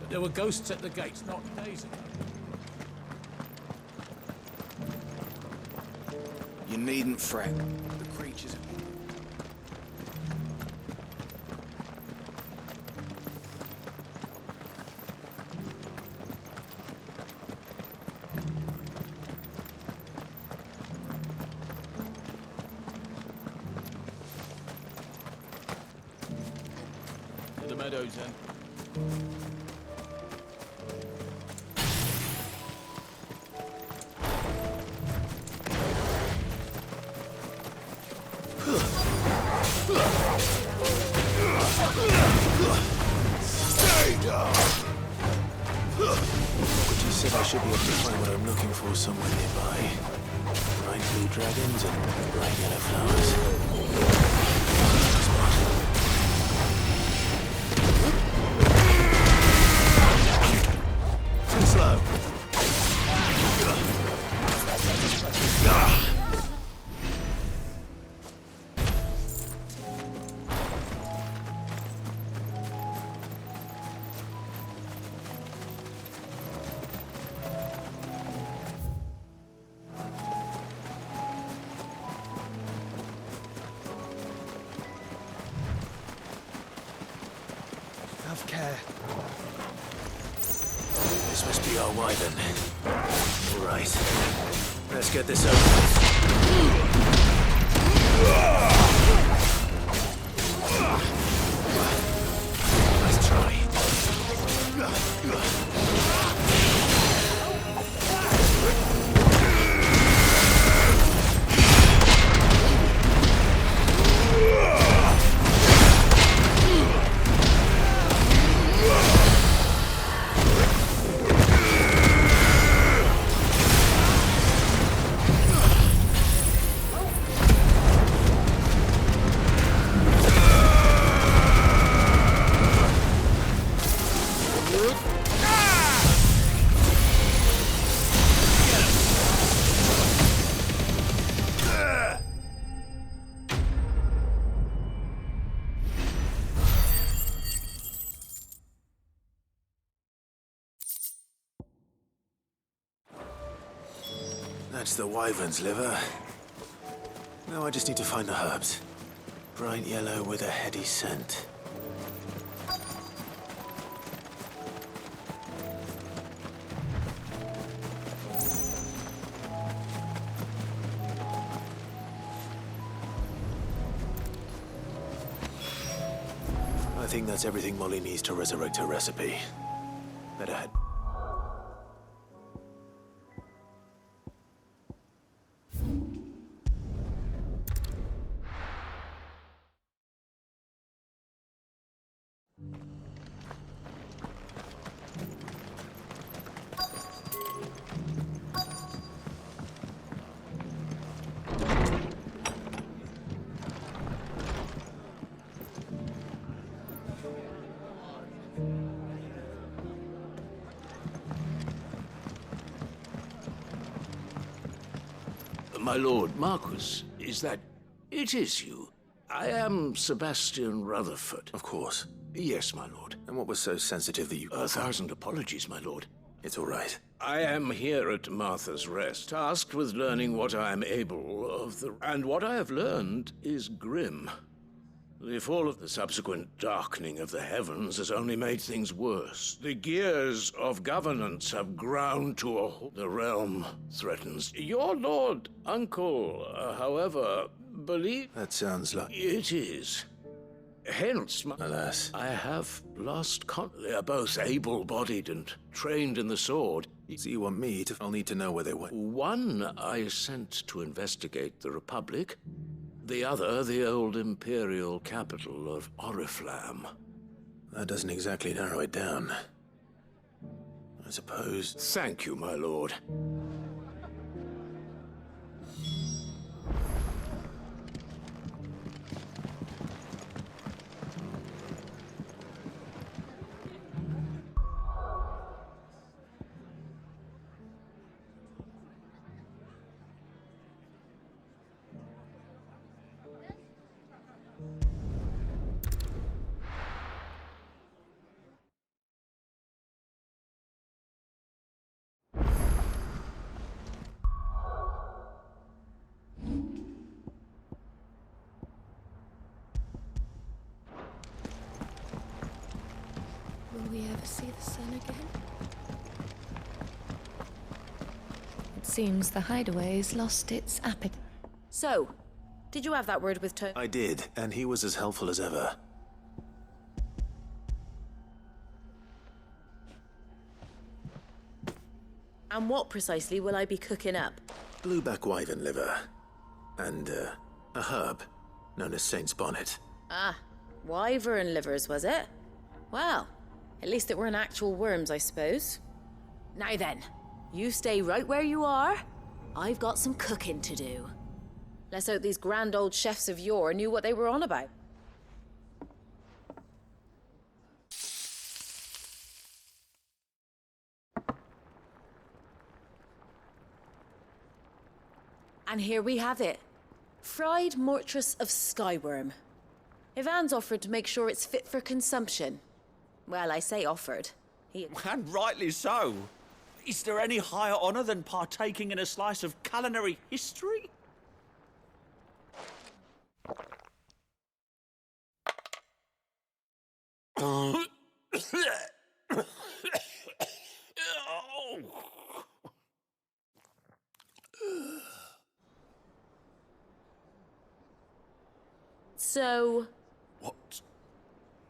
But there were ghosts at the gates not days ago. You needn't fret. The creatures... To the meadows, then. Stay down! But you said I should be able to find what I'm looking for somewhere nearby. Bright blue dragons and bright yellow flowers. Too slow. Have care. This must be our wyvern. All right. Let's get this over with. Let's try. That's the wyvern's liver. Now I just need to find the herbs. Bright yellow with a heady scent. I think that's everything Molly needs to resurrect her recipe. Better head. My lord, Marquis, is that... It is you. I am Sebastian Rutherford. Of course. Yes, my lord. And what was so sensitive that you... 1,000 apologies, my lord. It's all right. I am here at Martha's Rest, tasked with learning what I am able of the... And what I have learned is grim. The fall of the subsequent darkening of the heavens has only made things worse. The gears of governance have ground to a halt. The realm threatens. Your lord uncle, however, believe... That sounds like... It is. Hence, Alas. I have lost They are both able-bodied and trained in the sword. So you want me to... I'll need to know where they went. One I sent to investigate the Republic. The other, the old imperial capital of Oriflamme. That doesn't exactly narrow it down. I suppose... Thank you, my lord. we ever see the sun again? It seems the hideaway's lost its appetite. So, did you have that word with Tony? I did, and he was as helpful as ever. And what precisely will I be cooking up? Blueback wyvern liver. And, a herb known as Saint's Bonnet. Ah, wyvern livers, was it? Well, at least it weren't actual worms, I suppose. Now then, you stay right where you are. I've got some cooking to do. Let's hope these grand old chefs of yore knew what they were on about. And here we have it. Fried mortress of skyworm. Ivan's offered to make sure it's fit for consumption. Well, I say offered. And rightly so. Is there any higher honor than partaking in a slice of culinary history? So...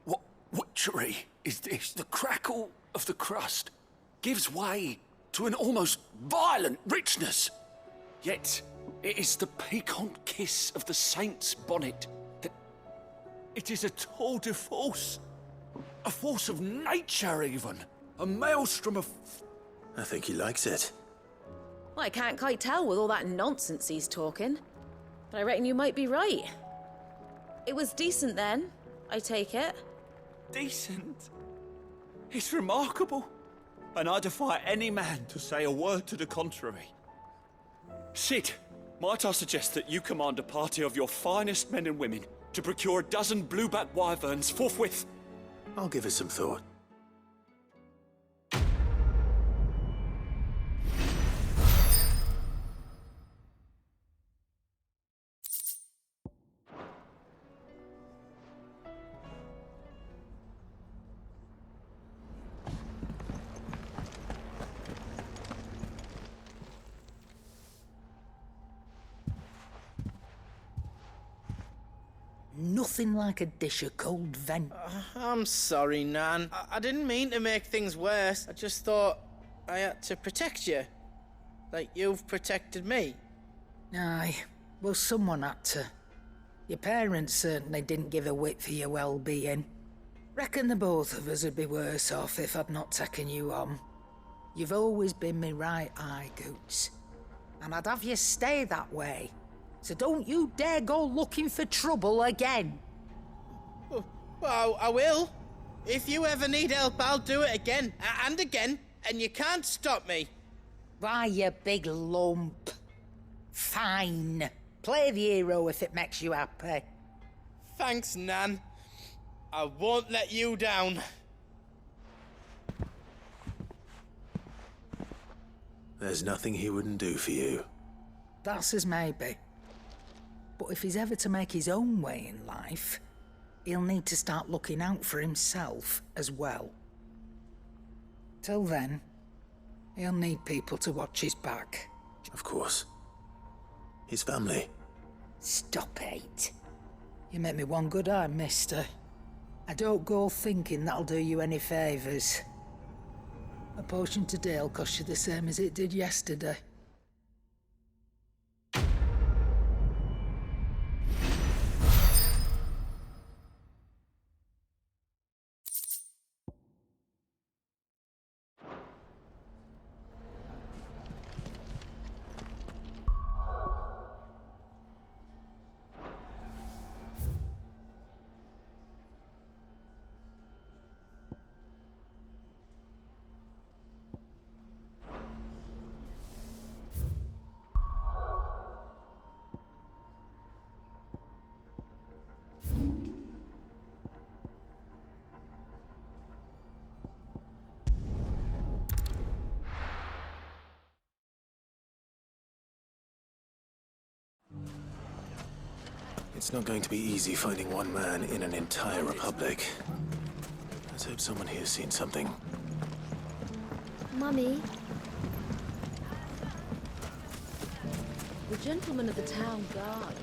What witchery is this? The crackle of the crust gives way to an almost violent richness. Yet, it is the piquant kiss of the saint's bonnet that... It is a tour de force. A force of nature, even. A maelstrom of... I think he likes it. Well, I can't quite tell with all that nonsense he's talking. But I reckon you might be right. It was decent then, I take it. Decent? It's remarkable. And I defy any man to say a word to the contrary. Sid, might I suggest that you command a party of your finest men and women to procure a dozen blueback wyverns forthwith? I'll give it some thought. Nothing like a dish of cold vent. I'm sorry, Nan. I didn't mean to make things worse. I just thought I had to protect you. Like you've protected me. Aye, well, someone had to. Your parents certainly didn't give a whit for your well-being. Reckon the both of us would be worse off if I'd not taken you on. You've always been me right eye, Goots. And I'd have you stay that way. So don't you dare go looking for trouble again. Well, I will. If you ever need help, I'll do it again and again, and you can't stop me. Why, you big lump. Fine. Play the hero if it makes you happy. Thanks, Nan. I won't let you down. There's nothing he wouldn't do for you. That's as maybe. But if he's ever to make his own way in life, he'll need to start looking out for himself as well. Till then, he'll need people to watch his back. Of course. His family. Stop it. You make me one good eye, mister. I don't go thinking that'll do you any favours. A potion today'll cost you the same as it did yesterday. It's not going to be easy finding one man in an entire republic. Let's hope someone here's seen something. Mummy, The gentleman of the town guard.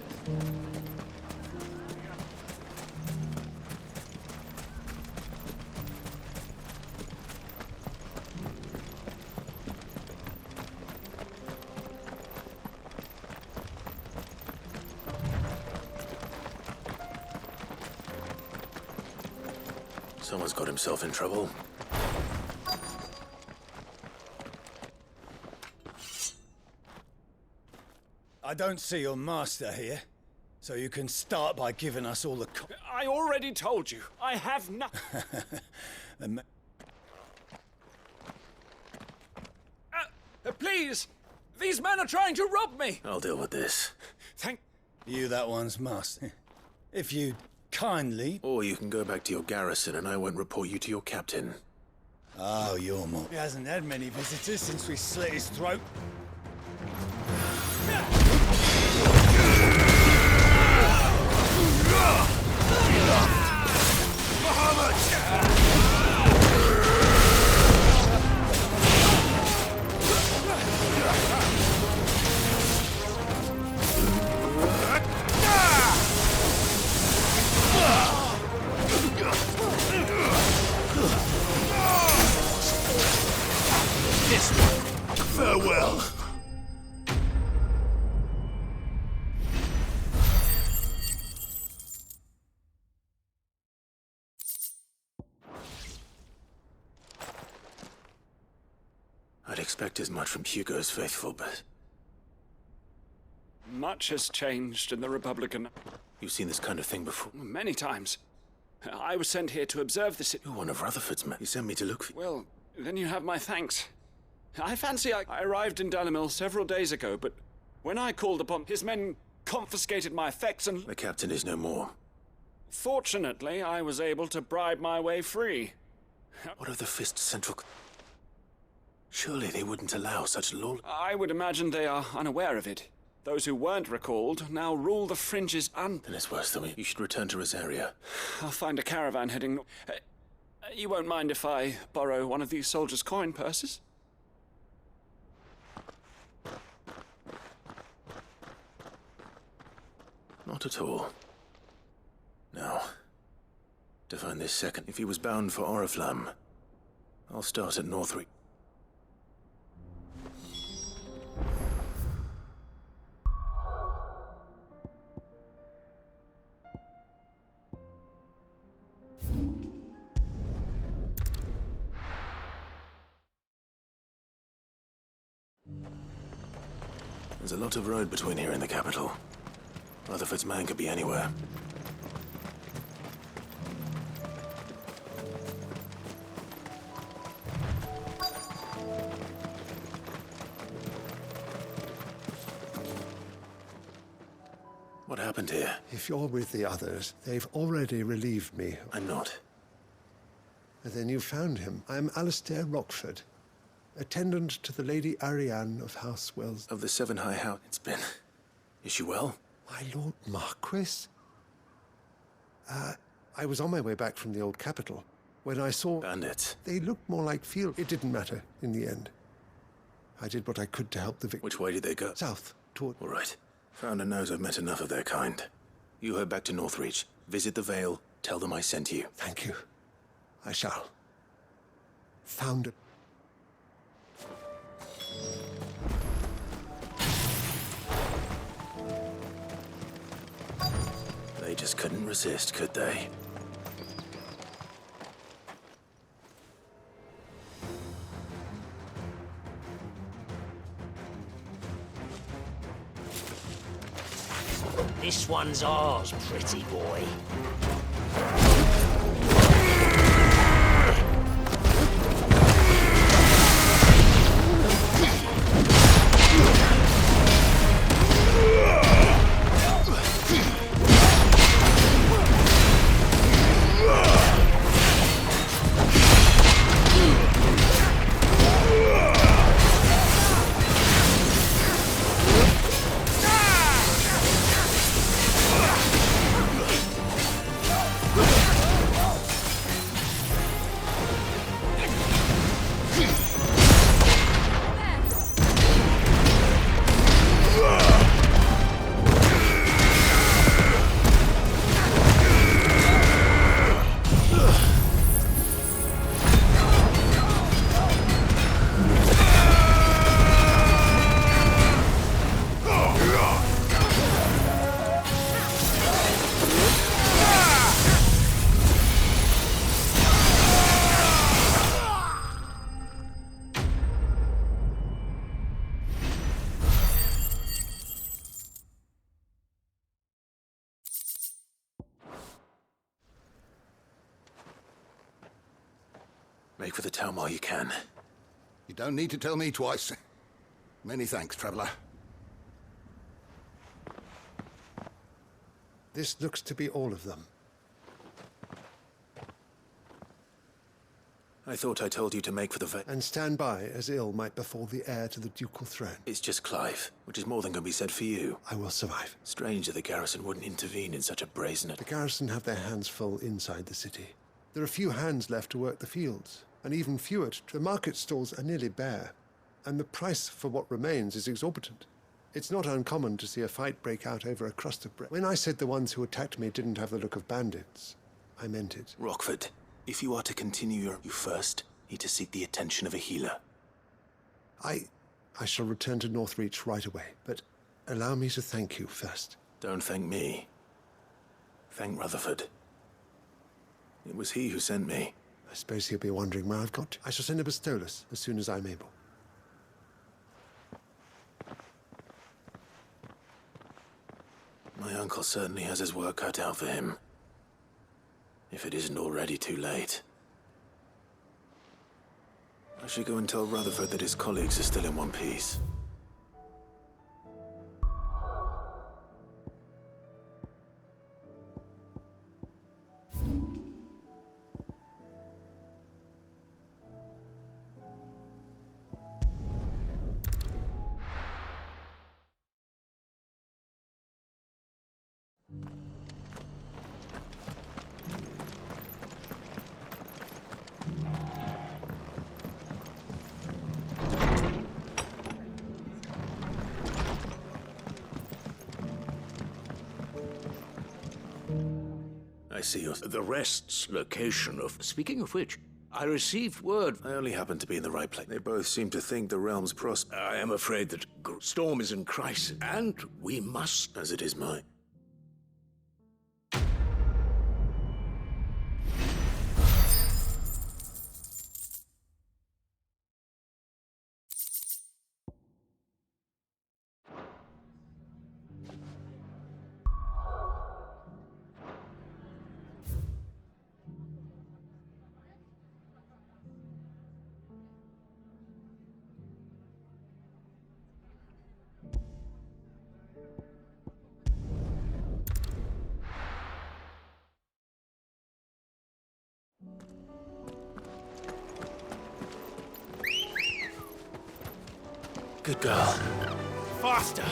Someone's got himself in trouble. I don't see your master here, so you can start by giving us all the I already told you, I have nothing. Please! These men are trying to rob me! I'll deal with this. Thank... You that one's master. If you kindly... Or you can go back to your garrison and I won't report you to your captain. Oh, you're more... He hasn't had many visitors since we slit his throat. Farewell. I'd expect as much from Hugo's faithful, but Much has changed in the Republican... you've seen this kind of thing before. Many times. I was sent here to observe the You're one of Rutherford's men. You sent me to look for you. Well, then you have my thanks. I fancy I arrived in Dunamill several days ago, but when I called upon his men confiscated my effects and... The captain is no more. Fortunately, I was able to bribe my way free. What of the Fist Central... Surely they wouldn't allow such law... I would imagine they are unaware of it. Those who weren't recalled now rule the fringes and... Then it's worse than me. You should return to Rosaria. I'll find a caravan heading... you won't mind if I borrow one of these soldiers' coin purses? Not at all. Now, to find this second, if he was bound for Oriflamme, I'll start at Northwick. There's a lot of road between here and the capital. Rutherford's man could be anywhere. What happened here? If you're with the others, they've already relieved me. I'm not. Then you found him. I'm Alistair Rockford, attendant to the Lady Ariane of House Wells. Of the Seven High House. It's been... Is she well? My Lord Marquis? I was on my way back from the old capital when I saw... Bandits. They looked more like field. It didn't matter in the end. I did what I could to help the victim. Which way did they go? South, toward... All right. Founder knows I've met enough of their kind. You head back to Northreach. Visit the Vale. Tell them I sent you. Thank you. I shall. Founder... They just couldn't resist, could they? This one's ours, pretty boy. Make for the town while you can. You don't need to tell me twice. Many thanks, traveler. This looks to be all of them. I thought I told you to make for the And stand by, as ill might befall the heir to the ducal throne. It's just Clive, which is more than can be said for you. I will survive. Strange that the garrison wouldn't intervene in such a brazen... The garrison have their hands full inside the city. There are few hands left to work the fields, and even fewer. The market stalls are nearly bare, and the price for what remains is exorbitant. It's not uncommon to see a fight break out over a crust of bread. When I said the ones who attacked me didn't have the look of bandits, I meant it. Rockford, if you are to continue you first need to seek the attention of a healer. I shall return to Northreach right away, but allow me to thank you first. Don't thank me. Thank Rutherford. It was he who sent me. I suppose he'll be wondering where I've got to. I shall send a Bastolus as soon as I'm able. My uncle certainly has his work cut out for him. If it isn't already too late. I should go and tell Rutherford that his colleagues are still in one piece. I see your... The rest's location of... Speaking of which, I received word... I only happen to be in the right place. They both seem to think the realm's prosper. I am afraid that Storm is in crisis, and we must... As it is mine. Good girl. Faster!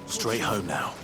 Straight home now.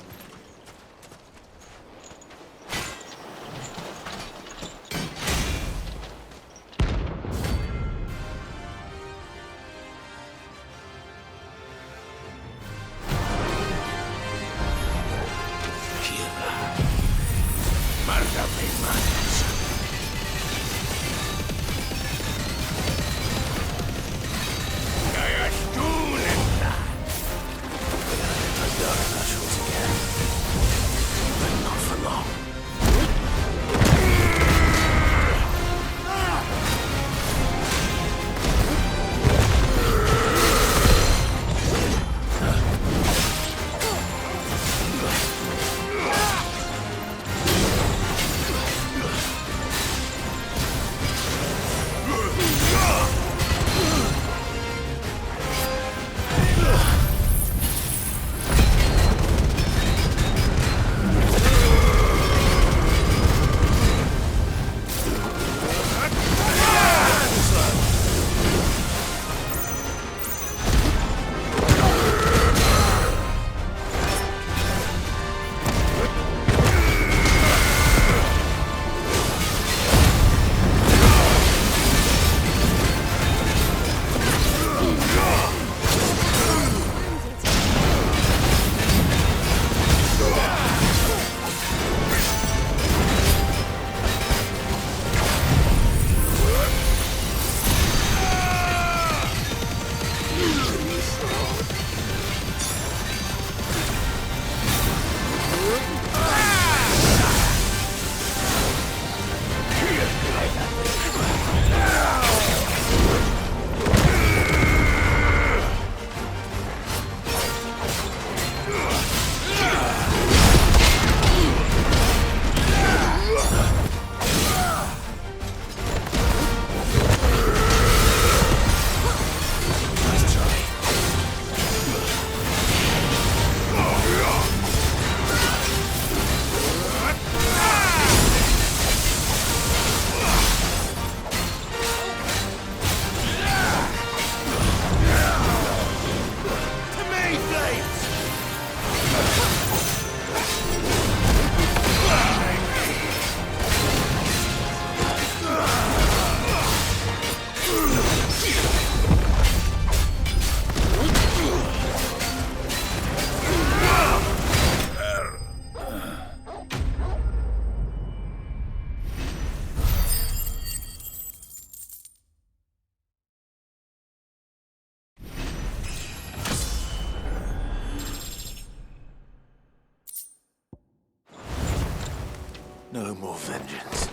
No more vengeance.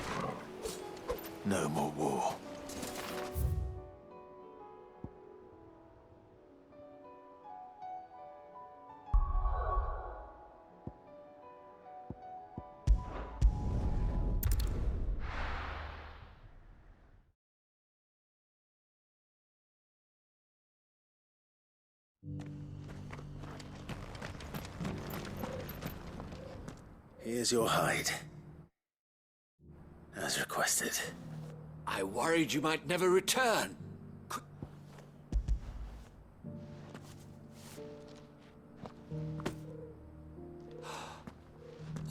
No more war. Here's your hide. As requested. I worried you might never return.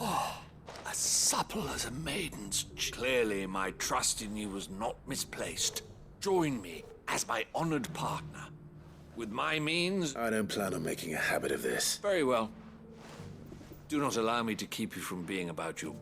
Oh, as supple as a maiden's. Clearly, my trust in you was not misplaced. Join me as my honored partner. With my means... I don't plan on making a habit of this. Very well. Do not allow me to keep you from being about your